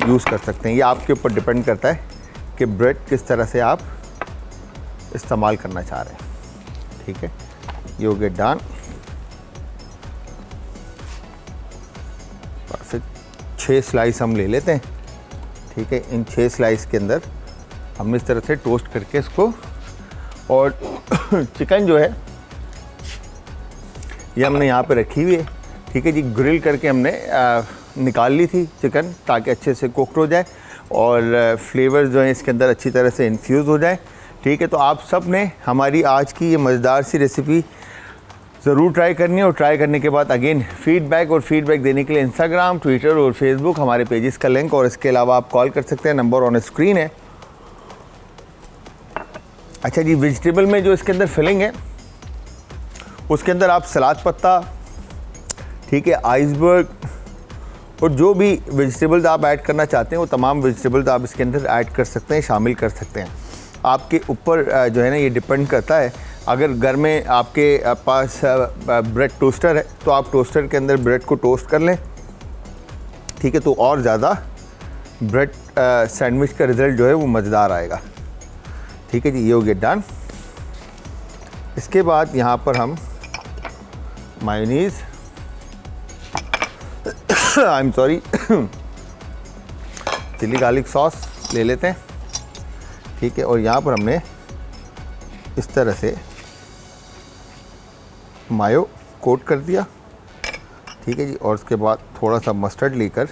यूज़ कर सकते हैं। ये आपके ऊपर डिपेंड करता है कि ब्रेड किस तरह से आप इस्तेमाल करना चाह रहे हैं। ठीक है, ये हो गया डन। फिर 6 स्लाइस हम ले लेते हैं। ठीक है, इन 6 स्लाइस के अंदर हमने इस तरह से टोस्ट करके इसको, और चिकन जो है ये हमने यहाँ पे रखी हुई है। ठीक है जी, ग्रिल करके हमने निकाल ली थी चिकन ताकि अच्छे से कुक हो जाए और फ्लेवर्स जो हैं इसके अंदर अच्छी तरह से इन्फ्यूज़ हो जाए। ठीक है, तो आप सब ने हमारी आज की ये मज़ेदार सी रेसिपी ज़रूर ट्राई करनी है, और ट्राई करने के बाद अगेन फीडबैक देने के लिए इंस्टाग्राम, ट्विटर और फेसबुक हमारे पेजेस का लिंक, और इसके अलावा आप कॉल कर सकते हैं, नंबर ऑन स्क्रीन है। अच्छा जी, वेजिटेबल में जो इसके अंदर फिलिंग है उसके अंदर आप सलाद पत्ता, ठीक है, आइसबर्ग, और जो भी वेजिटेबल्स आप ऐड करना चाहते हैं वो तमाम वेजिटेबल्स आप इसके अंदर ऐड कर सकते हैं, शामिल कर सकते हैं। आपके ऊपर जो है ना ये डिपेंड करता है। अगर घर में आपके पास ब्रेड टोस्टर है तो आप टोस्टर के अंदर ब्रेड को टोस्ट कर लें। ठीक है, तो और ज़्यादा ब्रेड सैंडविच का रिज़ल्ट जो है वो मज़ेदार आएगा। ठीक है जी, ये हो गया डन। इसके बाद यहाँ पर हम mayonnaise I am sorry chilli garlic sauce ले लेते हैं। ठीक है, और यहाँ पर हमने इस तरह से मायो कोट कर दिया। ठीक है जी, और उसके बाद थोड़ा सा मस्टर्ड लेकर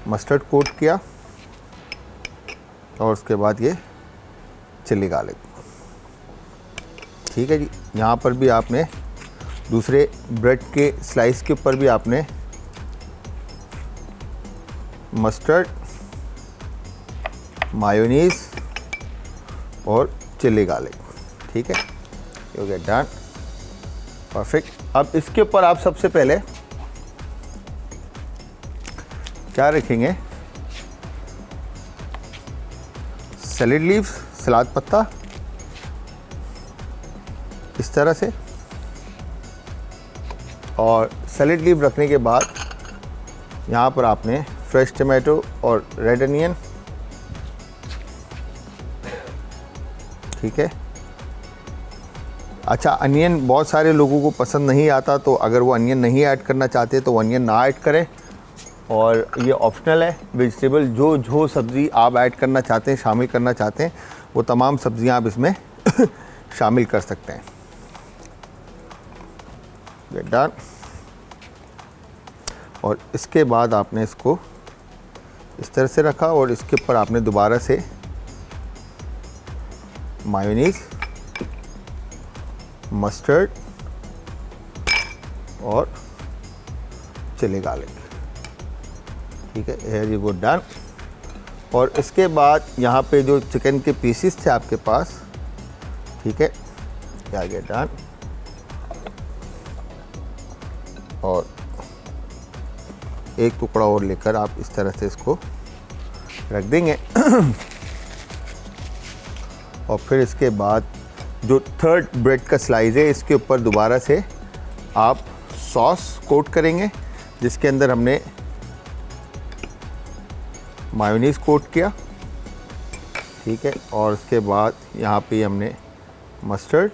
मस्टर्ड कोट किया, और उसके बाद ये चिली गार्लिक। ठीक है जी, यहाँ पर भी आपने दूसरे ब्रेड के स्लाइस के ऊपर भी आपने मस्टर्ड, मायोनीज़ और चिली गार्लिक। ठीक है, ये हो गया डन, परफेक्ट। अब इसके ऊपर आप सबसे पहले क्या रखेंगे, सैलेड लीव्स, सलाद पत्ता, इस तरह से। और सैलेड लीव रखने के बाद यहाँ पर आपने फ्रेश टमाटो और रेड अनियन, ठीक है। अच्छा, अनियन बहुत सारे लोगों को पसंद नहीं आता, तो अगर वो अनियन नहीं ऐड करना चाहते तो वो अनियन ना ऐड करें, और ये ऑप्शनल है। वेजिटेबल जो सब्ज़ी आप ऐड करना चाहते हैं, शामिल करना चाहते हैं, वो तमाम सब्ज़ियां आप इसमें शामिल कर सकते हैं। डन। और इसके बाद आपने इसको इस तरह से रखा, और इसके ऊपर आपने दोबारा से मायोनीज़, मस्टर्ड और चिली गार्लिक। ठीक है, हियर यू गो डन। और इसके बाद यहाँ पे जो चिकन के पीसेस थे आपके पास, ठीक है, आ गया डन। और एक टुकड़ा और लेकर आप इस तरह से इसको रख देंगे। और फिर इसके बाद जो थर्ड ब्रेड का स्लाइस है, इसके ऊपर दोबारा से आप सॉस कोट करेंगे, जिसके अंदर हमने मायोनीज़ कोट किया। ठीक है, और उसके बाद यहाँ पे हमने मस्टर्ड,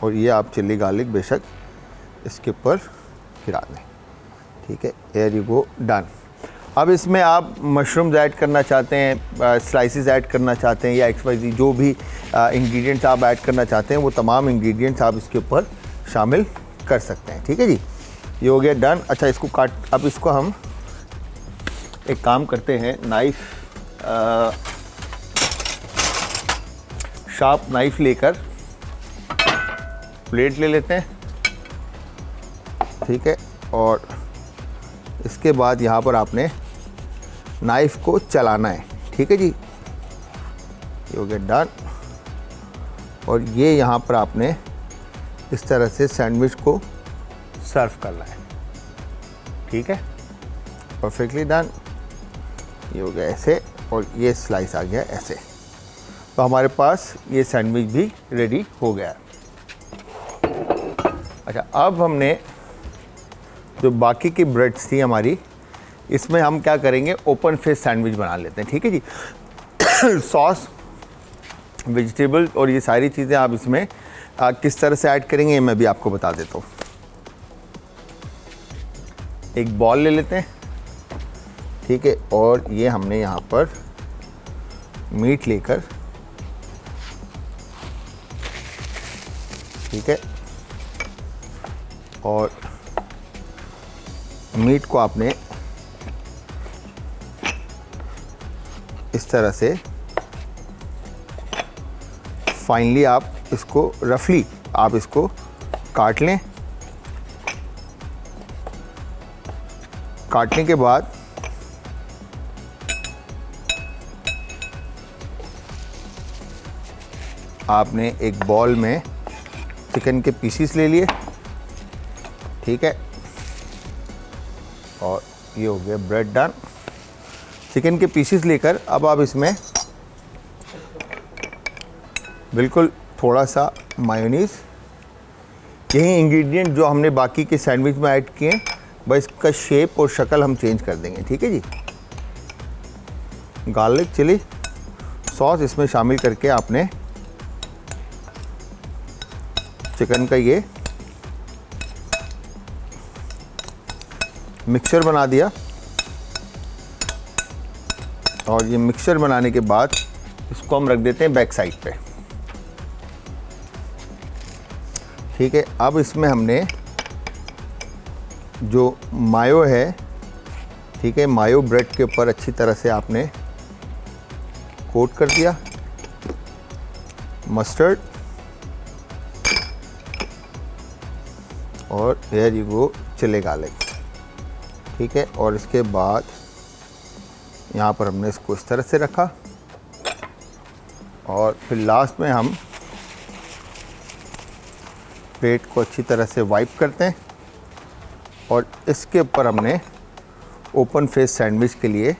और ये आप चिली गार्लिक बेशक इसके ऊपर गिरा दें। ठीक है, एयर यू गो डन। अब इसमें आप मशरूम्स ऐड करना चाहते हैं, स्लाइसेस ऐड करना चाहते हैं, या XYZ जो भी इंग्रेडिएंट्स आप ऐड करना चाहते हैं, वो तमाम इंग्रेडिएंट्स आप इसके ऊपर शामिल कर सकते हैं। ठीक है जी, ये हो गया डन। अच्छा, इसको काट, अब इसको हम एक काम करते हैं, नाइफ, शार्प नाइफ लेकर प्लेट ले लेते हैं। ठीक है, और इसके बाद यहाँ पर आपने नाइफ़ को चलाना है। ठीक है जी, ये हो गया डन। और ये यहाँ पर आपने इस तरह से सैंडविच को सर्व करना है, ठीक है, परफेक्टली डन। ये हो गया ऐसे और ये स्लाइस आ गया ऐसे। तो हमारे पास ये सैंडविच भी रेडी हो गया है। अच्छा, अब हमने जो बाकी की ब्रेड्स थी हमारी, इसमें हम क्या करेंगे, ओपन फेस सैंडविच बना लेते हैं, ठीक है जी। सॉस, वेजिटेबल और ये सारी चीज़ें आप इसमें किस तरह से ऐड करेंगे ये मैं भी आपको बता देता हूँ। एक बॉल ले लेते हैं, ठीक है, और ये हमने यहाँ पर मीट लेकर, ठीक है, और मीट को आपने इस तरह से फाइनली आप इसको रफली आप इसको काट लें। काटने के बाद आपने एक बॉल में चिकन के पीसीस ले लिए, ठीक है, और ये हो गया ब्रेड डन। चिकन के पीसीस लेकर अब आप इसमें बिल्कुल थोड़ा सा मायोनीज़, यही इंग्रेडिएंट जो हमने बाकी के सैंडविच में ऐड किए हैं, बस इसका शेप और शक्ल हम चेंज कर देंगे, ठीक है जी। गार्लिक चिली सॉस इसमें शामिल करके आपने चिकन का ये मिक्सचर बना दिया। और ये मिक्सचर बनाने के बाद इसको हम रख देते हैं बैक साइड पे, ठीक है। अब इसमें हमने जो मायो है, ठीक है, मायो ब्रेड के ऊपर अच्छी तरह से आपने कोट कर दिया। मस्टर्ड और वेरी वो चिली गार्लिक, ठीक है, और इसके बाद यहाँ पर हमने इसको इस तरह से रखा और फिर लास्ट में हम प्लेट को अच्छी तरह से वाइप करते हैं और इसके ऊपर हमने ओपन फेस सैंडविच के लिए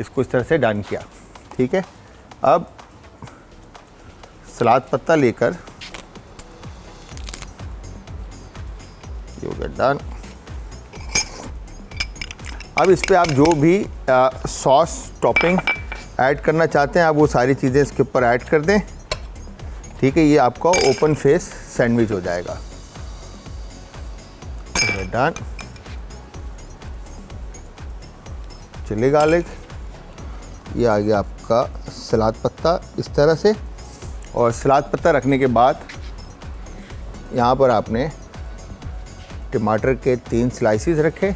इसको इस तरह से डन किया, ठीक है। अब सलाद पत्ता लेकर ये हो गया डन। अब इस पे आप जो भी सॉस टॉपिंग ऐड करना चाहते हैं आप वो सारी चीज़ें इसके ऊपर ऐड कर दें, ठीक है। ये आपका ओपन फेस सैंडविच हो जाएगा, डन। चिली गार्लिक, ये आ गया आपका सलाद पत्ता इस तरह से। और सलाद पत्ता रखने के बाद यहाँ पर आपने टमाटर के 3 स्लाइसिस रखे,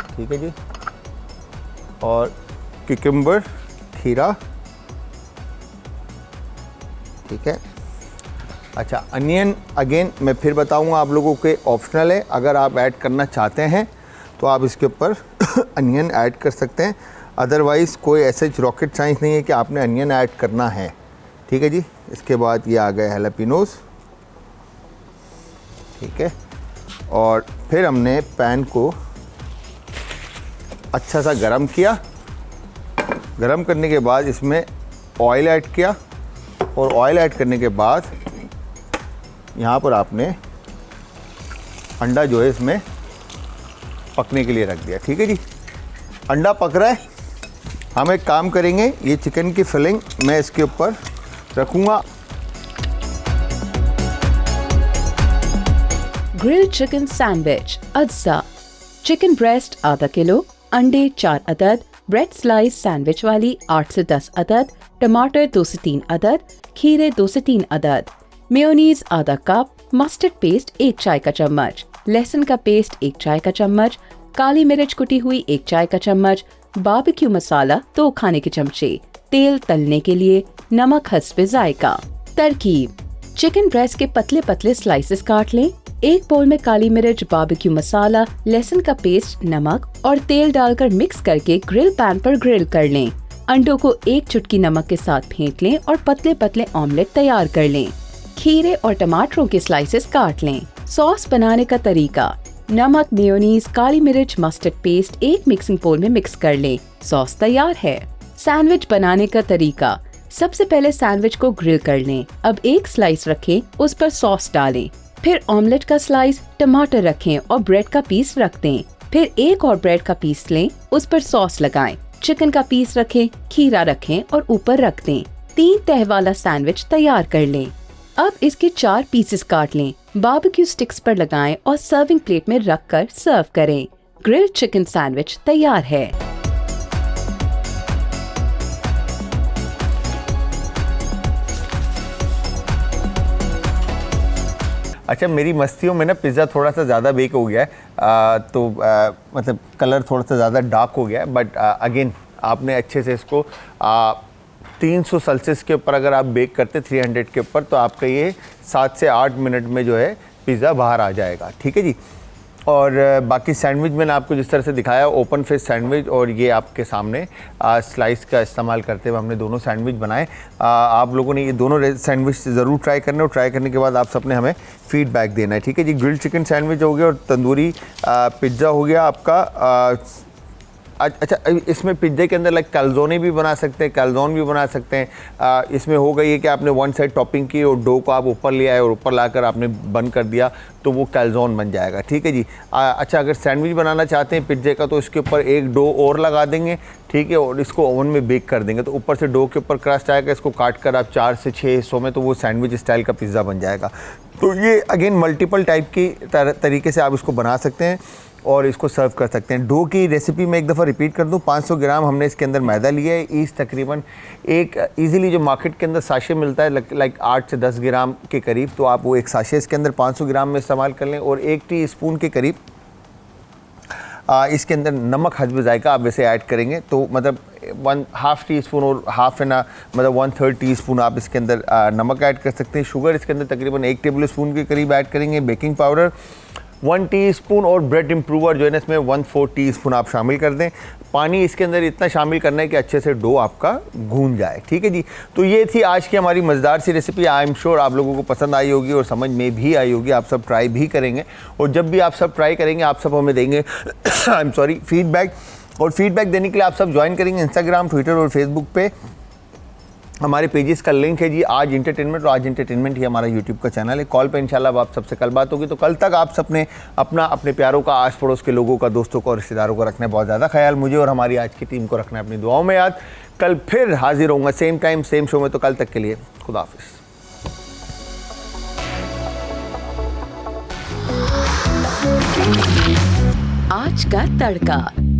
ठीक है जी, और क्यूकम्बर, खीरा, ठीक है। अच्छा, अनियन अगेन मैं फिर बताऊंगा आप लोगों के ऑप्शनल है, अगर आप ऐड करना चाहते हैं तो आप इसके ऊपर अनियन ऐड कर सकते हैं, अदरवाइज़ कोई ऐसे रॉकेट साइंस नहीं है कि आपने अनियन ऐड करना है, ठीक है जी। इसके बाद ये आ गए हैलापिनोज, ठीक है, और फिर हमने पैन को अच्छा सा गरम किया। गरम करने के बाद इसमें ऑयल ऐड किया और ऑयल ऐड करने के बाद यहाँ पर आपने अंडा जो है इसमें पकने के लिए रख दिया, ठीक है जी। अंडा पक रहा है, हम एक काम करेंगे, ये चिकन की फिलिंग मैं इसके ऊपर रखूँगा। ग्रिल चिकन सैंडविच अज्जा, चिकन ब्रेस्ट आधा किलो, अंडे 4 अदद, ब्रेड स्लाइस सैंडविच वाली 8 से 10 अदद, टमाटर 2 से 3 अदद, खीरे 2 से 3 अदद, मेयोनीज आधा कप, मस्टर्ड पेस्ट 1 चाय का चम्मच, लहसुन का पेस्ट 1 चाय का चम्मच, काली मिर्च कुटी हुई 1 चाय का चम्मच, बारबेक्यू मसाला 2 खाने के चमचे, तेल तलने के लिए, नमक हस्बे जायका। तरकीब: चिकन ब्रेस्ट के पतले पतले स्लाइसेस काट लें। एक बोल में काली मिर्च, बारबेक्यू मसाला, लहसुन का पेस्ट, नमक और तेल डालकर मिक्स करके ग्रिल पैन पर ग्रिल कर लें। अंडों को एक चुटकी नमक के साथ फेंट लें और पतले पतले ऑमलेट तैयार कर लें। खीरे और टमाटरों के स्लाइसेस काट लें। सॉस बनाने का तरीका, नमक, मेयोनीज, काली मिर्च, मस्टर्ड पेस्ट एक मिक्सिंग बोल में मिक्स कर लें। सॉस तैयार है। सैंडविच बनाने का तरीका, सबसे पहले सैंडविच को ग्रिल कर लें। अब एक स्लाइस रखें, उस पर सॉस डालें। फिर ऑमलेट का स्लाइस, टमाटर रखें और ब्रेड का पीस रख दें। फिर एक और ब्रेड का पीस लें, उस पर सॉस लगाएं। चिकन का पीस रखें, खीरा रखें और ऊपर रख दें। 3 तह वाला सैंडविच तैयार कर लें। अब इसके 4 पीसेस काट लें, बारबेक्यू स्टिक्स पर लगाएं और सर्विंग प्लेट में रखकर सर्व करें। ग्रिल्ड चिकन सैंडविच तैयार है। अच्छा, मेरी मस्तियों में ना पिज़्ज़ा थोड़ा सा ज़्यादा बेक हो गया है, तो मतलब कलर थोड़ा सा ज़्यादा डार्क हो गया है, बट अगेन आपने अच्छे से इसको 300 सेल्सियस के ऊपर अगर आप बेक करते 300 के ऊपर, तो आपका ये 7 से 8 मिनट में जो है पिज़्ज़ा बाहर आ जाएगा। ठीक है जी। और बाकी सैंडविच मैंने आपको जिस तरह से दिखाया, ओपन फेस सैंडविच, और ये आपके सामने स्लाइस का इस्तेमाल करते हुए हमने दोनों सैंडविच बनाए। आप लोगों ने ये दोनों सैंडविच ज़रूर ट्राई करना, और ट्राई करने के बाद आप सबने हमें फीडबैक देना है। ठीक है जी। ग्रिल्ड चिकन सैंडविच हो गया और तंदूरी पिज़्ज़ा हो गया आपका। अच्छा, इसमें पिज़्ज़े के अंदर लाइक कैल्ज़ोने भी बना सकते हैं, कैल्ज़ोन भी बना सकते हैं। इसमें हो गई है कि आपने वन साइड टॉपिंग की और डो को आप ऊपर ले आए और ऊपर लाकर आपने बंद कर दिया, तो वो कैल्ज़ोन बन जाएगा। ठीक है जी। अच्छा, अगर सैंडविच बनाना चाहते हैं पिज़्ज़े का, तो इसके ऊपर एक डो और लगा देंगे। ठीक है। और इसको ओवन में बेक कर देंगे, तो ऊपर से डो के ऊपर क्रस्ट आएगा। इसको काट कर आप 4 से 6 हिस्सों में, तो वो सैंडविच स्टाइल का पिज़्ज़ा बन जाएगा। तो ये अगेन मल्टीपल टाइप की तरीके से आप इसको बना सकते हैं और इसको सर्व कर सकते हैं। डो की रेसिपी मैं एक दफ़ा रिपीट कर दूं। 500 ग्राम हमने इसके अंदर मैदा लिया है। ईस्ट तकरीबन एक इजीली जो मार्केट के अंदर साशे मिलता है लाइक 8 से 10 ग्राम के करीब, तो आप वो एक साशे इसके अंदर 500 ग्राम में इस्तेमाल कर लें। और 1 टीस्पून के करीब इसके अंदर नमक हस्ब जायका आप वैसे ऐड करेंगे, तो मतलब 1/2 टीस्पून और मतलब 1/3 टीस्पून आप इसके अंदर नमक ऐड कर सकते हैं। शुगर इसके अंदर तकरीबन 1 टेबल स्पून के करीब ऐड करेंगे। बेकिंग पाउडर 1 टीस्पून और ब्रेड इम्प्रूवर जो है ना इसमें 1/4 टीस्पून आप शामिल कर दें। पानी इसके अंदर इतना शामिल करना है कि अच्छे से डो आपका गूंद जाए। ठीक है जी। तो ये थी आज की हमारी मज़ेदार सी रेसिपी। आई एम श्योर आप लोगों को पसंद आई होगी और समझ में भी आई होगी। आप सब ट्राई भी करेंगे, और जब भी आप सब ट्राई करेंगे आप सब हमें देंगे फीडबैक। और फीडबैक देने के लिए आप सब ज्वाइन करेंगे इंस्टाग्राम, ट्विटर और फेसबुक पे। हमारे पेजेस का लिंक है जी आज इंटरटेनमेंट, और आज इंटरटेनमेंट ही हमारा यूट्यूब का चैनल है। कॉल पे इंशाल्लाह आप सबसे कल बात होगी। तो कल तक आप सबने अपने प्यारों का, आस पड़ोस के लोगों का, दोस्तों को और रिश्तेदारों को रखना है बहुत ज़्यादा ख्याल। मुझे और हमारी आज की टीम को रखना है अपनी दुआओं में याद। कल फिर हाजिर होऊंगा सेम टाइम सेम शो में। तो कल तक के लिए खुदा हाफिज़। आज का तड़का।